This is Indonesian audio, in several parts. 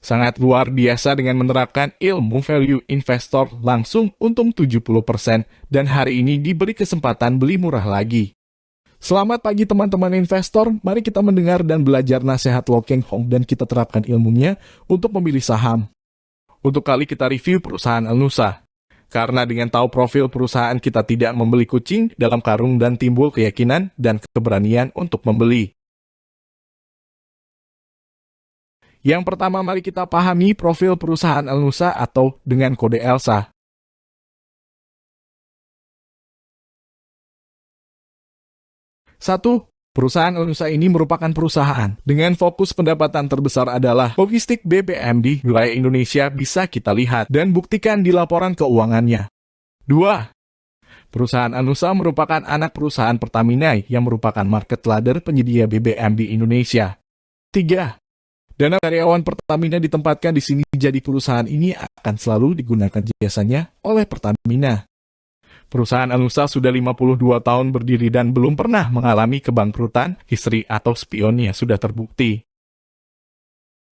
Sangat luar biasa dengan menerapkan ilmu value investor langsung untung 70% dan hari ini diberi kesempatan beli murah lagi. Selamat pagi teman-teman investor, mari kita mendengar dan belajar nasihat Lo Keng Hong dan kita terapkan ilmunya untuk memilih saham. Untuk kali kita review perusahaan Al-Nusa. Karena dengan tahu profil perusahaan kita tidak membeli kucing dalam karung dan timbul keyakinan dan keberanian untuk membeli. Yang pertama, mari kita pahami profil perusahaan Al-Nusa atau dengan kode ELSA. Satu, perusahaan Al-Nusa ini merupakan perusahaan dengan fokus pendapatan terbesar adalah logistik BBM di wilayah Indonesia bisa kita lihat dan buktikan di laporan keuangannya. Dua, perusahaan Al-Nusa merupakan anak perusahaan Pertamina yang merupakan market leader penyedia BBM di Indonesia. Tiga, dana karyawan Pertamina ditempatkan di sini jadi perusahaan ini akan selalu digunakan jasanya oleh Pertamina. Perusahaan Al-Nusa sudah 52 tahun berdiri dan belum pernah mengalami kebangkrutan, histri atau spionnya sudah terbukti.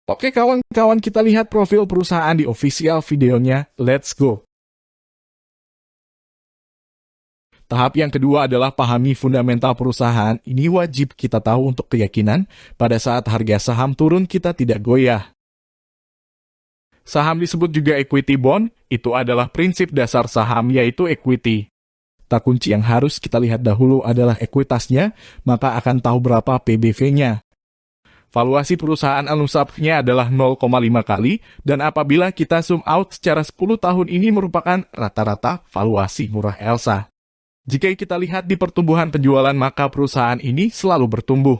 Oke kawan-kawan, kita lihat profil perusahaan di official videonya, let's go. Tahap yang kedua adalah pahami fundamental perusahaan. Ini wajib kita tahu untuk keyakinan pada saat harga saham turun kita tidak goyah. Saham disebut juga equity bond, itu adalah prinsip dasar saham yaitu equity. Tak kunci yang harus kita lihat dahulu adalah ekuitasnya, maka akan tahu berapa PBV-nya. Valuasi perusahaan Al-Nusa-nya adalah 0,5 kali, dan apabila kita zoom out secara 10 tahun ini merupakan rata-rata valuasi murah ELSA. Jika kita lihat di pertumbuhan penjualan, maka perusahaan ini selalu bertumbuh.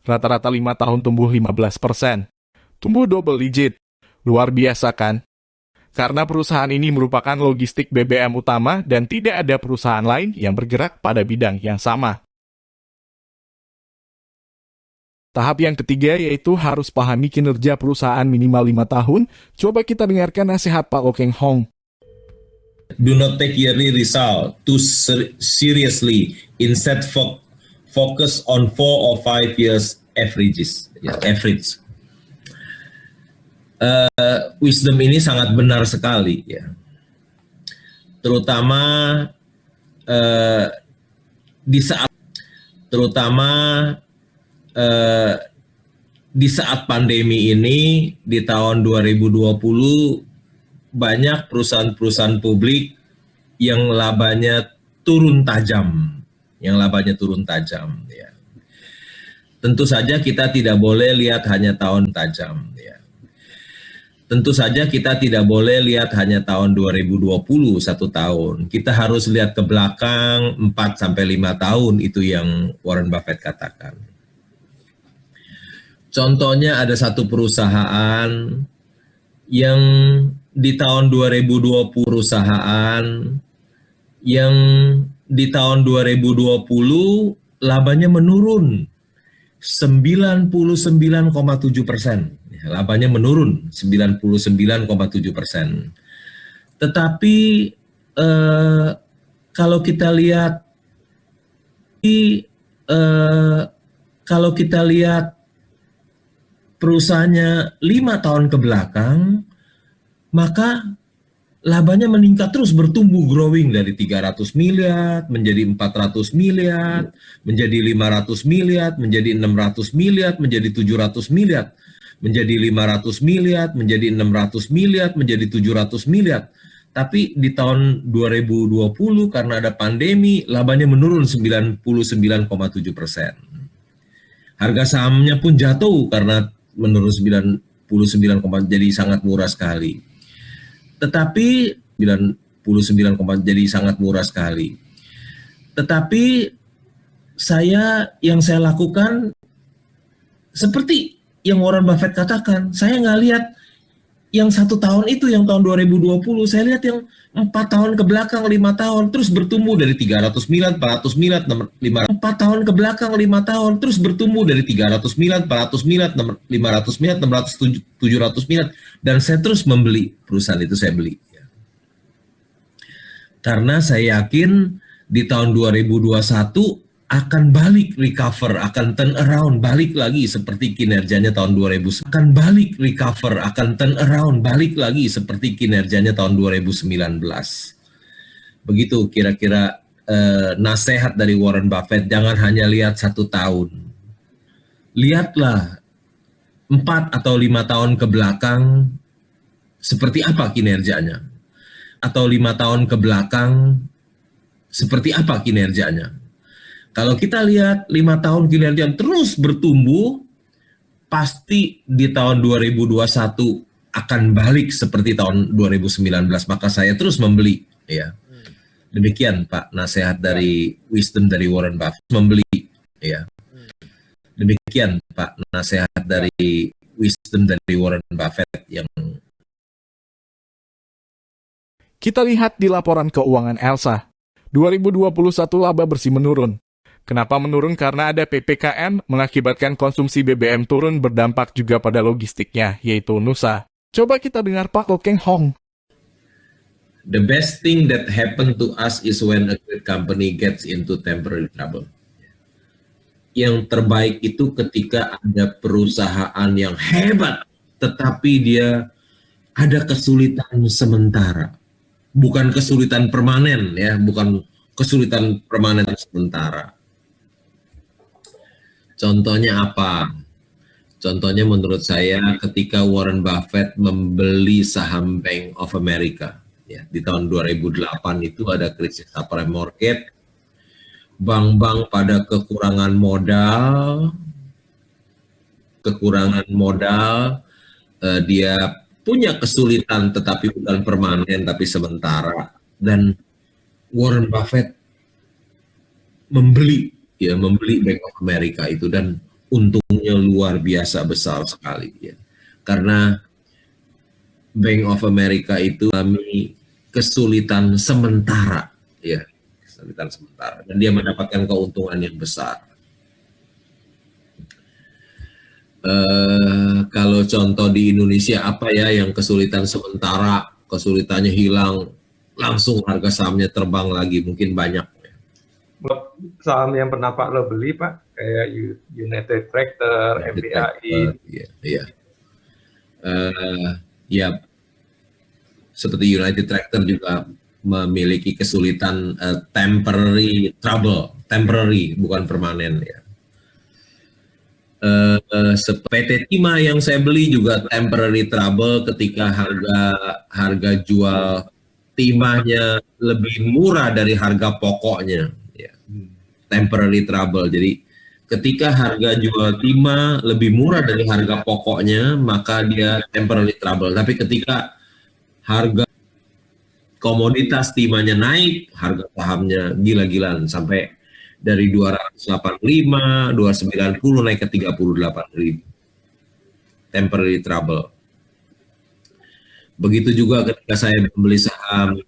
Rata-rata 5 tahun tumbuh 15%. Tumbuh double digit. Luar biasa kan? Karena perusahaan ini merupakan logistik BBM utama dan tidak ada perusahaan lain yang bergerak pada bidang yang sama. Tahap yang ketiga yaitu harus pahami kinerja perusahaan minimal 5 tahun. Coba kita dengarkan nasihat Pak Lo Keng Hong. Do not take yearly result too seriously. Instead, focus on 4 or 5 years averages. Average. Wisdom ini sangat benar sekali, ya. Terutama di saat pandemi ini di tahun 2020. Banyak perusahaan-perusahaan publik yang labanya turun tajam, ya. Tentu saja kita tidak boleh lihat hanya tahun tajam, ya. Tentu saja kita tidak boleh lihat hanya tahun 2020, 1 tahun. Kita harus lihat ke belakang 4-5 tahun, itu yang Warren Buffett katakan. Contohnya ada satu perusahaan yang di tahun 2020 labanya menurun 99,7%. Labanya menurun 99,7%. Tetapi kalau kita lihat perusahaannya 5 tahun ke belakang, maka labanya meningkat terus, bertumbuh, growing dari 300 miliar menjadi 400 miliar, menjadi 500 miliar, menjadi 600 miliar, menjadi 700 miliar, menjadi 500 miliar, menjadi 600 miliar, menjadi 700 miliar. Tapi di tahun 2020 karena ada pandemi, labanya menurun 99,7%. Harga sahamnya pun jatuh karena menurun 99, jadi sangat murah sekali. Tetapi 99, jadi sangat murah sekali. Tetapi yang saya lakukan seperti yang Warren Buffett katakan, saya nggak lihat yang 1 tahun itu, yang tahun 2020, saya lihat yang 4 tahun ke belakang, 5 tahun, terus bertumbuh dari 300 miliar, 400 miliar, 500. 4 tahun ke belakang, 5 tahun, terus bertumbuh dari 300 miliar, 400 miliar, 500 miliar, 600, 700 miliar. Dan saya terus membeli, perusahaan itu saya beli. Karena saya yakin di tahun 2021 akan balik recover, akan turn around, balik lagi seperti kinerjanya tahun 2000, akan balik recover, akan turn around, balik lagi seperti kinerjanya tahun 2019. Begitu kira-kira nasihat dari Warren Buffett. Jangan hanya lihat 1 tahun, lihatlah 4 atau 5 tahun ke belakang seperti apa kinerjanya, atau 5 tahun ke belakang seperti apa kinerjanya. Kalau kita lihat 5 tahun kinerja terus bertumbuh, pasti di tahun 2021 akan balik seperti tahun 2019. Maka saya terus membeli. Ya, demikian Pak nasihat dari wisdom dari Warren Buffett, membeli. Ya, demikian Pak nasihat dari wisdom dari Warren Buffett yang Kita lihat di laporan keuangan Elsa. 2021 laba bersih menurun. Kenapa menurun? Karena ada PPKM mengakibatkan konsumsi BBM turun, berdampak juga pada logistiknya, yaitu Nusa. Coba kita dengar Pak Lo Keng Hong. The best thing that happened to us is when a great company gets into temporary trouble. Yang terbaik itu ketika ada perusahaan yang hebat, tetapi dia ada kesulitan sementara. Bukan kesulitan permanen, ya, bukan kesulitan permanen sementara. Contohnya apa? Contohnya menurut saya ketika Warren Buffett membeli saham Bank of America. Ya, di tahun 2008 itu ada krisis subprime market, bank-bank pada kekurangan modal, dia punya kesulitan tetapi bukan permanen tapi sementara, dan Warren Buffett membeli Bank of America itu, dan untungnya luar biasa besar sekali ya. Karena Bank of America itu mengalami kesulitan sementara ya, dan dia mendapatkan keuntungan yang besar. Kalau contoh di Indonesia apa ya yang kesulitan sementara, kesulitannya hilang, langsung harga sahamnya terbang lagi, mungkin banyak. Saham yang pernah Pak Lo beli Pak, kayak United Tractor, MBAI. Ya, seperti United Tractor juga memiliki kesulitan temporary trouble, temporary bukan permanen ya. PT Timah yang saya beli juga temporary trouble ketika harga jual timahnya lebih murah dari harga pokoknya ya. Temporary trouble. Jadi ketika harga jual timah lebih murah dari harga pokoknya, maka dia temporary trouble. Tapi ketika harga komoditas timahnya naik, harga sahamnya gila-gilaan sampai dari 285, 290 naik ke 38.000. Temporary trouble. Begitu juga ketika saya membeli saham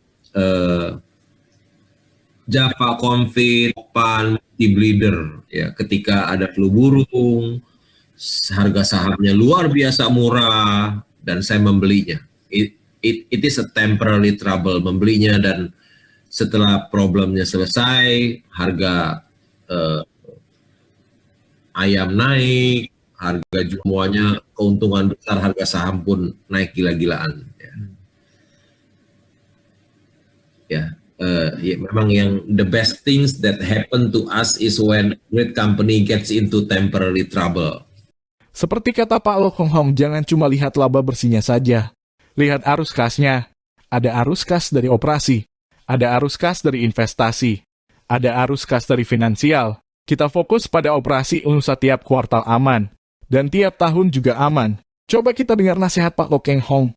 Java Confit, Pan, Multibleader ya, ketika ada flu burung, harga sahamnya luar biasa murah dan saya membelinya. It is a temporary trouble, membelinya, dan setelah problemnya selesai, harga ayam naik, harga semuanya, keuntungan besar, harga saham pun naik gila-gilaan. Ya, memang yang the best things that happen to us is when great company gets into temporary trouble. Seperti kata Pak Lo Keng Hong, jangan cuma lihat laba bersihnya saja. Lihat arus kasnya. Ada arus kas dari operasi. Ada arus kas dari investasi. Ada arus kas dari finansial. Kita fokus pada operasi Nusa tiap kuartal aman. Dan tiap tahun juga aman. Coba kita dengar nasihat Pak Lo Keng Hong.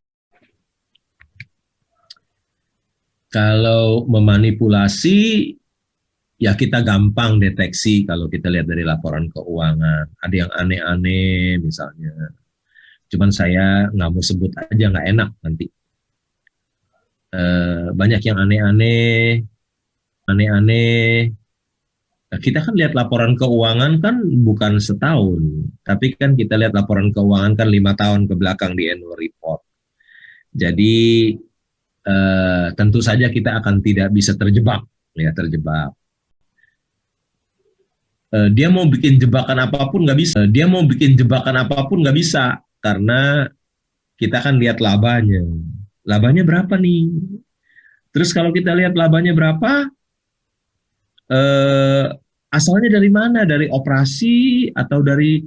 Kalau memanipulasi, ya kita gampang deteksi kalau kita lihat dari laporan keuangan. Ada yang aneh-aneh misalnya. Cuman saya nggak mau sebut aja, nggak enak nanti. Banyak yang aneh-aneh. Kita kan lihat laporan keuangan kan bukan setahun, tapi kan kita lihat laporan keuangan kan 5 tahun ke belakang di annual report. Jadi tentu saja kita akan tidak bisa terjebak. Dia mau bikin jebakan apapun nggak bisa. Dia mau bikin jebakan apapun nggak bisa karena kita kan lihat labanya. Labanya berapa nih? Terus kalau kita lihat labanya berapa, eh, asalnya dari mana? Dari operasi atau dari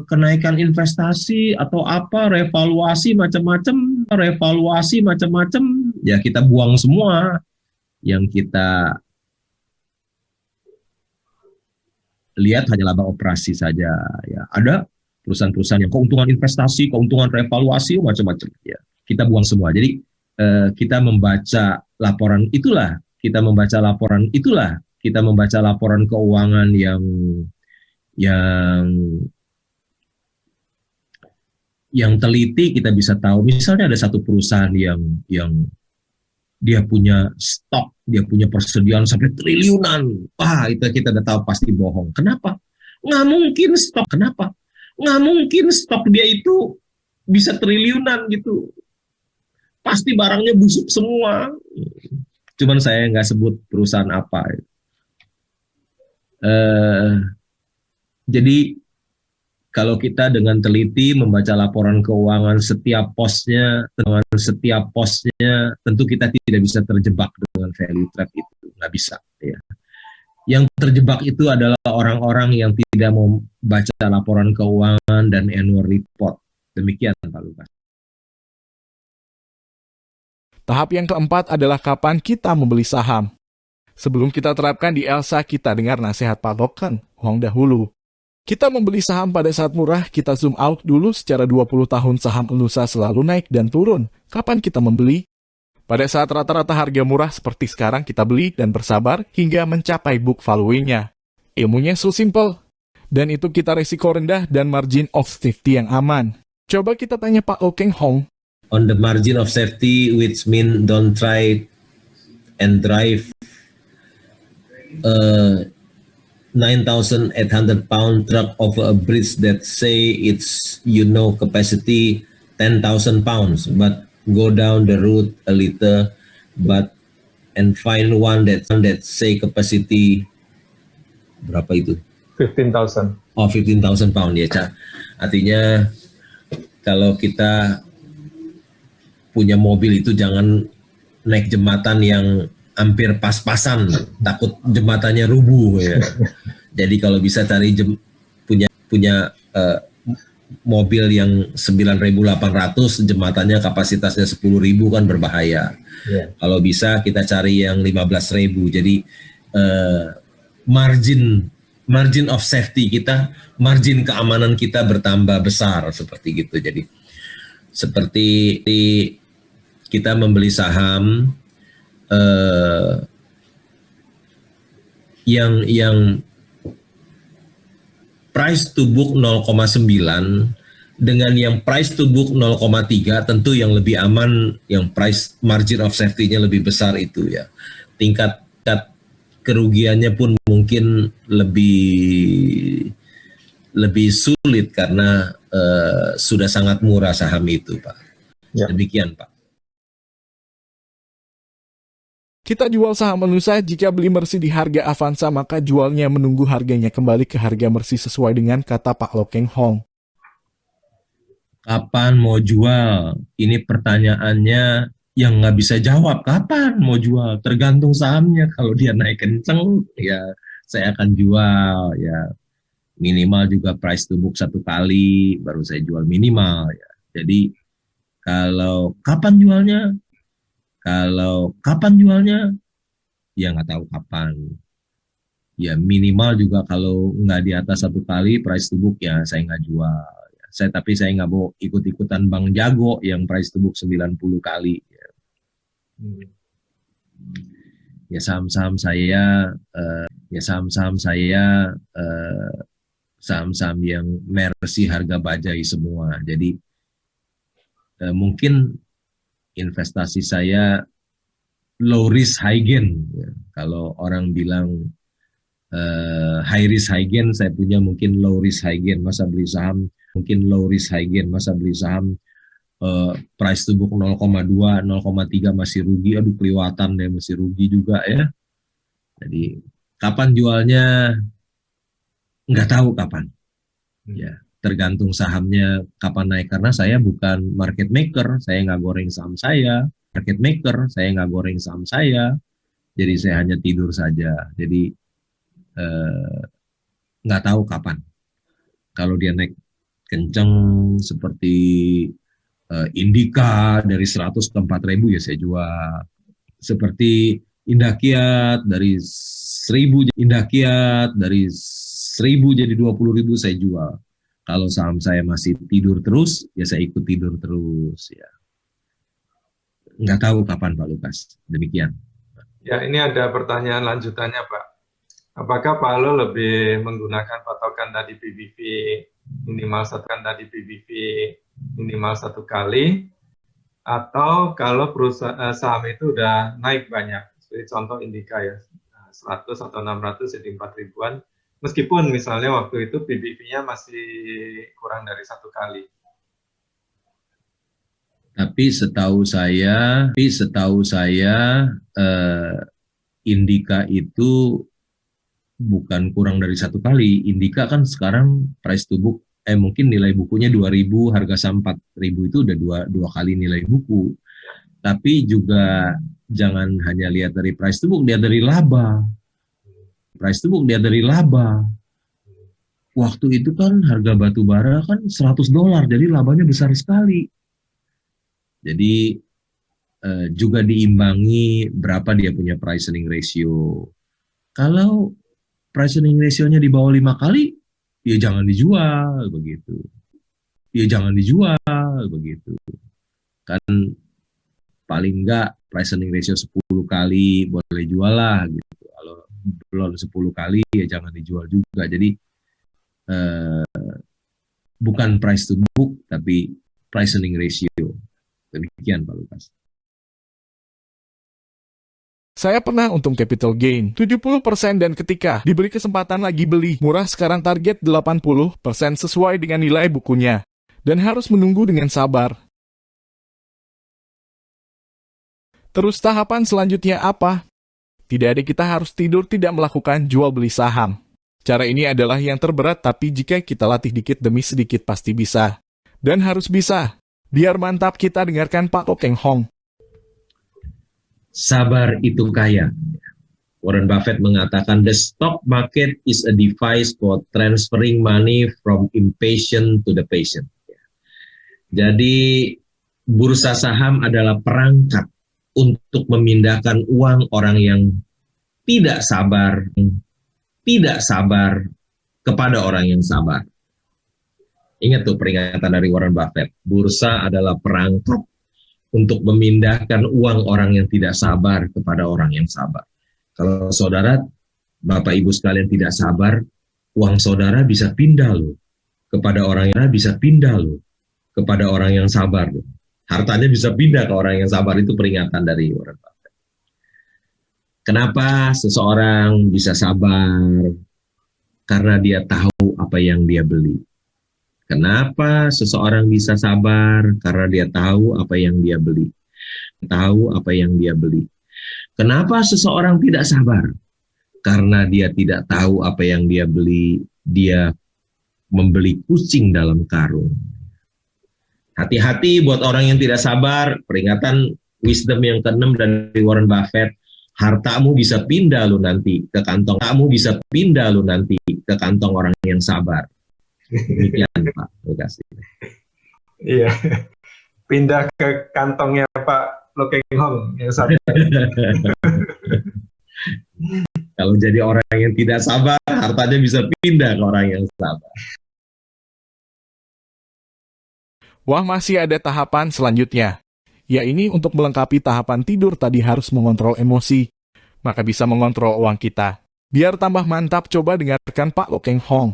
kenaikan investasi atau apa? Revaluasi macam-macam. Ya kita buang semua. Yang kita lihat hanya laba operasi saja. Ya ada perusahaan-perusahaan yang keuntungan investasi, keuntungan revaluasi macam-macam. Ya kita buang semua. Jadi kita membaca laporan itulah, kita membaca laporan keuangan yang yang teliti. Kita bisa tahu misalnya ada satu perusahaan yang dia punya stok, dia punya persediaan sampai triliunan. Wah, itu kita udah tahu pasti bohong. Kenapa? Nggak mungkin stok. Kenapa? Nggak mungkin stok dia itu bisa triliunan gitu. Pasti barangnya busuk semua. Cuman saya nggak sebut perusahaan apa. Jadi kalau kita dengan teliti membaca laporan keuangan setiap posnya, tentu kita tidak bisa terjebak dengan value trap itu, nggak bisa. Ya. Yang terjebak itu adalah orang-orang yang tidak mau baca laporan keuangan dan annual report. Demikian Pak Lukas. Tahap yang keempat adalah kapan kita membeli saham. Sebelum kita terapkan di Elsa, kita dengar nasihat Pak Loken Hong dahulu. Kita membeli saham pada saat murah, kita zoom out dulu secara 20 tahun saham Nusa selalu naik dan turun. Kapan kita membeli? Pada saat rata-rata harga murah seperti sekarang kita beli dan bersabar hingga mencapai book value-nya. Ilmunya so simple. Dan itu kita risiko rendah dan margin of safety yang aman. Coba kita tanya Pak Loken Hong. On the margin of safety, which mean don't try and drive 9,800 pound truck over a bridge that say it's capacity 10,000 pounds, but go down the road a little, and find one that say capacity berapa itu? 15,000. Oh, 15,000 pound ya, Cak. Artinya kalau kita punya mobil itu jangan naik jembatan yang hampir pas-pasan, takut jembatannya rubuh ya. Jadi kalau bisa cari punya mobil yang 9.800, jembatannya kapasitasnya 10.000 kan berbahaya. Yeah. Kalau bisa kita cari yang 15.000. Jadi margin of safety kita, margin keamanan kita bertambah besar seperti gitu. Jadi seperti kita membeli saham yang price to book 0,9 dengan yang price to book 0,3, tentu yang lebih aman yang price margin of safety-nya lebih besar itu ya. Tingkat kerugiannya pun mungkin lebih sulit karena sudah sangat murah saham itu, Pak. Ya. Demikian, Pak. Kita jual saham Nusa, jika beli Mercy di harga Avanza, maka jualnya menunggu harganya kembali ke harga Mercy sesuai dengan kata Pak Loken Hong. Kapan mau jual? Ini pertanyaannya yang nggak bisa jawab. Kapan mau jual? Tergantung sahamnya. Kalau dia naik kenceng, ya saya akan jual. Ya minimal juga price to book 1 kali, baru saya jual minimal. Ya. Jadi kalau kapan jualnya? Ya nggak tahu kapan. Ya minimal juga kalau nggak di atas 1 kali price to book ya saya nggak jual. Tapi saya nggak mau ikut-ikutan Bang Jago yang price to book 90 kali. Ya saham-saham saya saham-saham yang Mercy harga bajai semua. Jadi mungkin investasi saya low risk high gain. Ya. Kalau orang bilang high risk high gain, saya punya mungkin low risk high gain. Masa beli saham price to book 0,2, 0,3 masih rugi. Aduh kelewatan deh, masih rugi juga ya. Jadi kapan jualnya? nggak tahu kapan. Ya, tergantung sahamnya kapan naik. Karena saya bukan market maker, saya nggak goreng saham saya. Market maker, saya nggak goreng saham saya. Jadi saya hanya tidur saja. Jadi eh, nggak tahu kapan. Kalau dia naik kenceng seperti Indika dari 100 ke 4.000 ya saya jual. Seperti Indakiat dari 1.000 jadi 20.000 saya jual. Kalau saham saya masih tidur terus, ya saya ikut tidur terus. Ya, nggak tahu kapan Pak Lukas. Demikian. Ya, ini ada pertanyaan lanjutannya, Pak. Apakah Pak Lo lebih menggunakan patokan tadi PBV minimal satu kali, atau kalau perusahaan saham itu udah naik banyak, seperti contoh Indika ya, 100 atau 600 jadi 4.000-an, meskipun misalnya waktu itu PBV-nya masih kurang dari satu kali. Tapi setahu saya Indika itu bukan kurang dari satu kali. Indika kan sekarang price to book, mungkin nilai bukunya 2.000, harga saham 4.000 itu udah dua kali nilai buku. Tapi juga jangan hanya lihat dari price to book, lihat dari laba. Waktu itu kan harga batu bara kan $100, jadi labanya besar sekali. Jadi juga diimbangi berapa dia punya price earning ratio. Kalau price earning ratio-nya di bawah 5 kali, ya jangan dijual begitu. Kan paling enggak price earning ratio 10 kali boleh jual lah gitu. Kalau belum 10 kali ya jangan dijual juga. Jadi bukan price to book tapi price earning ratio. Demikian Pak Lukas. Saya pernah untung capital gain 70% dan ketika diberi kesempatan lagi beli, murah sekarang target 80% sesuai dengan nilai bukunya. Dan harus menunggu dengan sabar. Terus tahapan selanjutnya apa? Tidak ada kita harus tidur tidak melakukan jual beli saham. Cara ini adalah yang terberat tapi jika kita latih dikit demi sedikit pasti bisa. Dan harus bisa. Biar mantap kita dengarkan Pak Lo Keng Hong. Sabar itu kaya. Warren Buffett mengatakan, the stock market is a device for transferring money from impatient to the patient. Jadi, bursa saham adalah perangkat untuk memindahkan uang orang yang tidak sabar kepada orang yang sabar. Ingat tuh peringatan dari Warren Buffett. Bursa adalah perangkat untuk memindahkan uang orang yang tidak sabar kepada orang yang sabar. Kalau saudara, Bapak Ibu sekalian tidak sabar, uang saudara bisa pindah loh kepada orang yang sabar loh. Hartanya bisa pindah ke orang yang sabar, itu peringatan dari Warren Buffett. Kenapa seseorang bisa sabar? Karena dia tahu apa yang dia beli. Kenapa seseorang bisa sabar? Karena dia tahu apa yang dia beli. Kenapa seseorang tidak sabar? Karena dia tidak tahu apa yang dia beli. Dia membeli kucing dalam karung. Hati-hati buat orang yang tidak sabar. Peringatan wisdom yang ke-6 dari Warren Buffett. Hartamu bisa pindah lu nanti ke kantong. Orang yang sabar. Demikian Pak, terima kasih. Iya, pindah ke kantongnya Pak Lo Keng Hong yang satu. Kalau jadi orang yang tidak sabar, hartanya bisa pindah ke orang yang sabar. Wah, masih ada tahapan selanjutnya. Ya, ini untuk melengkapi tahapan tidur tadi harus mengontrol emosi. Maka bisa mengontrol uang kita. Biar tambah mantap, coba dengarkan Pak Lo Keng Hong.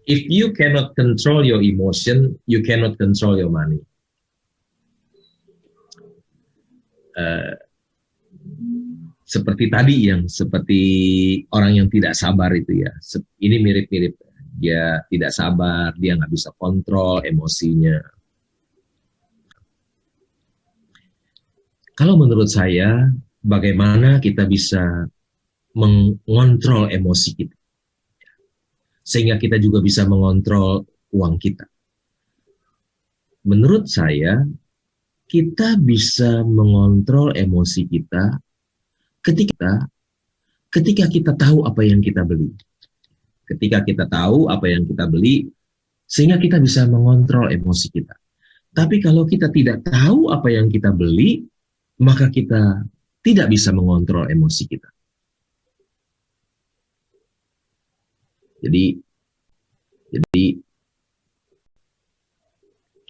If you cannot control your emotion, you cannot control your money. Seperti orang yang tidak sabar itu ya. Ini mirip-mirip. Dia tidak sabar, dia nggak bisa kontrol emosinya. Kalau menurut saya, bagaimana kita bisa mengontrol emosi kita? sehingga kita juga bisa mengontrol uang kita. Menurut saya, kita bisa mengontrol emosi kita ketika kita tahu apa yang kita beli. Ketika kita tahu apa yang kita beli, sehingga kita bisa mengontrol emosi kita. Tapi kalau kita tidak tahu apa yang kita beli, maka kita tidak bisa mengontrol emosi kita. Jadi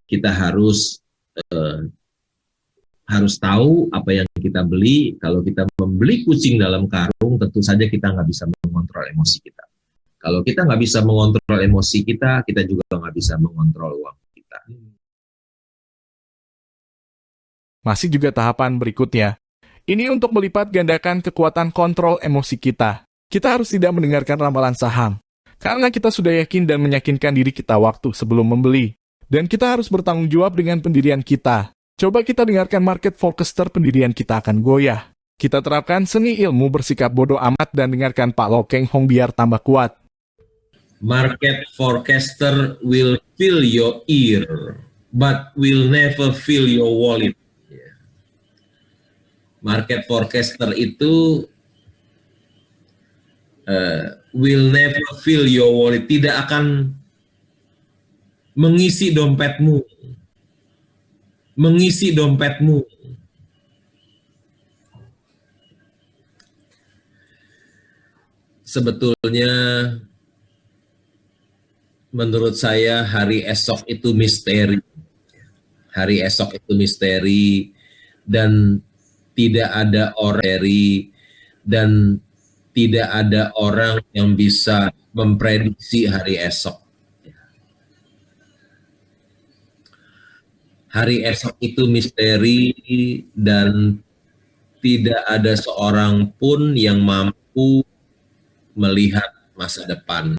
kita harus tahu apa yang kita beli. Kalau kita membeli kucing dalam karung, tentu saja kita nggak bisa mengontrol emosi kita. Kalau kita nggak bisa mengontrol emosi kita, kita juga nggak bisa mengontrol uang kita. Masih juga tahapan berikutnya. Ini untuk melipat gandakan kekuatan kontrol emosi kita. Kita harus tidak mendengarkan ramalan saham. Karena kita sudah yakin dan meyakinkan diri kita waktu sebelum membeli. Dan kita harus bertanggung jawab dengan pendirian kita. Coba kita dengarkan market forecaster, pendirian kita akan goyah. Kita terapkan seni ilmu bersikap bodoh amat dan dengarkan Pak Lo Keng Hong biar tambah kuat. Market forecaster will fill your ear, but will never fill your wallet. Market forecaster itu will never fill your wallet, tidak akan mengisi dompetmu. Sebetulnya menurut saya hari esok itu misteri. Hari esok itu misteri dan tidak ada orang yang bisa memprediksi hari esok. Hari esok itu misteri dan tidak ada seorang pun yang mampu melihat masa depan.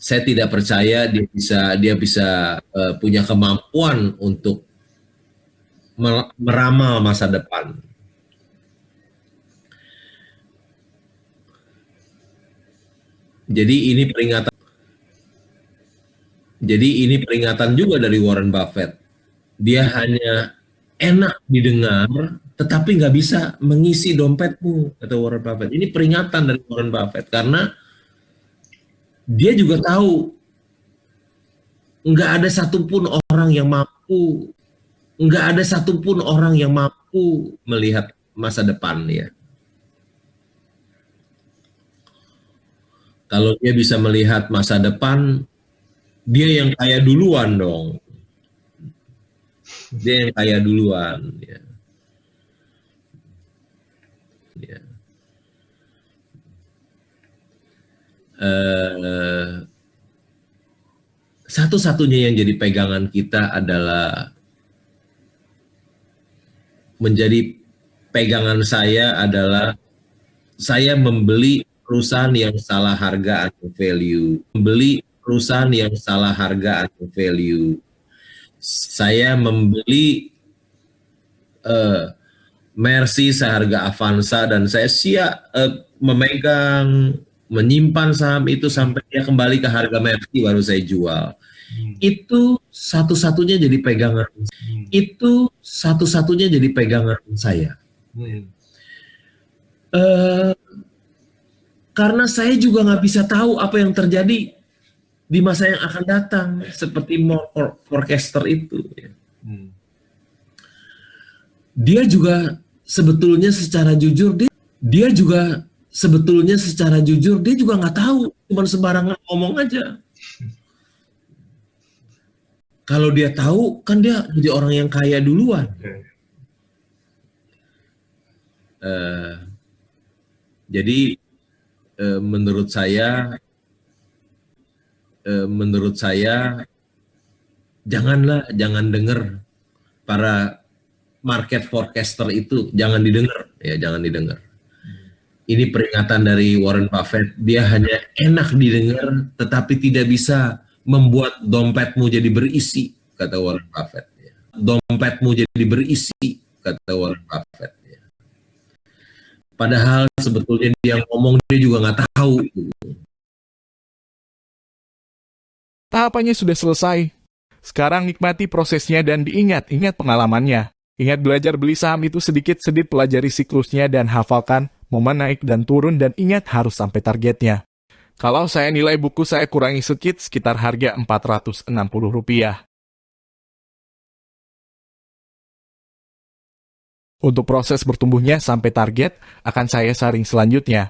Saya tidak percaya dia bisa punya kemampuan untuk meramal masa depan. Jadi ini peringatan juga dari Warren Buffett. Dia hanya enak didengar, tetapi nggak bisa mengisi dompetmu, kata Warren Buffett. Ini peringatan dari Warren Buffett karena dia juga tahu nggak ada satupun orang yang mampu melihat masa depan dia. Kalau dia bisa melihat masa depan, dia yang kaya duluan dong. Dia yang kaya duluan. Ya. Satu-satunya yang jadi pegangan kita adalah saya membeli perusahaan yang salah harga atau value. Saya membeli Mercy seharga Avanza dan saya siap menyimpan saham itu sampai dia kembali ke harga Mercy baru saya jual. Itu satu-satunya jadi pegangan saya. Karena saya juga nggak bisa tahu apa yang terjadi di masa yang akan datang, seperti forecaster itu. Dia juga sebetulnya secara jujur dia juga nggak tahu, cuma sembarangan ngomong aja. Kalau dia tahu, kan dia jadi orang yang kaya duluan. Jadi menurut saya jangan dengar para market forecaster itu, jangan didengar. Ini peringatan dari Warren Buffett. Dia hanya enak didengar, tetapi tidak bisa membuat dompetmu jadi berisi, kata Warren Buffett. Padahal sebetulnya dia ngomong dia juga nggak tahu. Tahapannya sudah selesai. Sekarang nikmati prosesnya dan diingat-ingat pengalamannya. Ingat belajar beli saham itu sedikit-sedikit, pelajari siklusnya dan hafalkan momen naik dan turun, dan ingat harus sampai targetnya. Kalau saya nilai buku saya kurangi sedikit, sekitar harga Rp460. Untuk proses bertumbuhnya sampai target, akan saya sharing selanjutnya.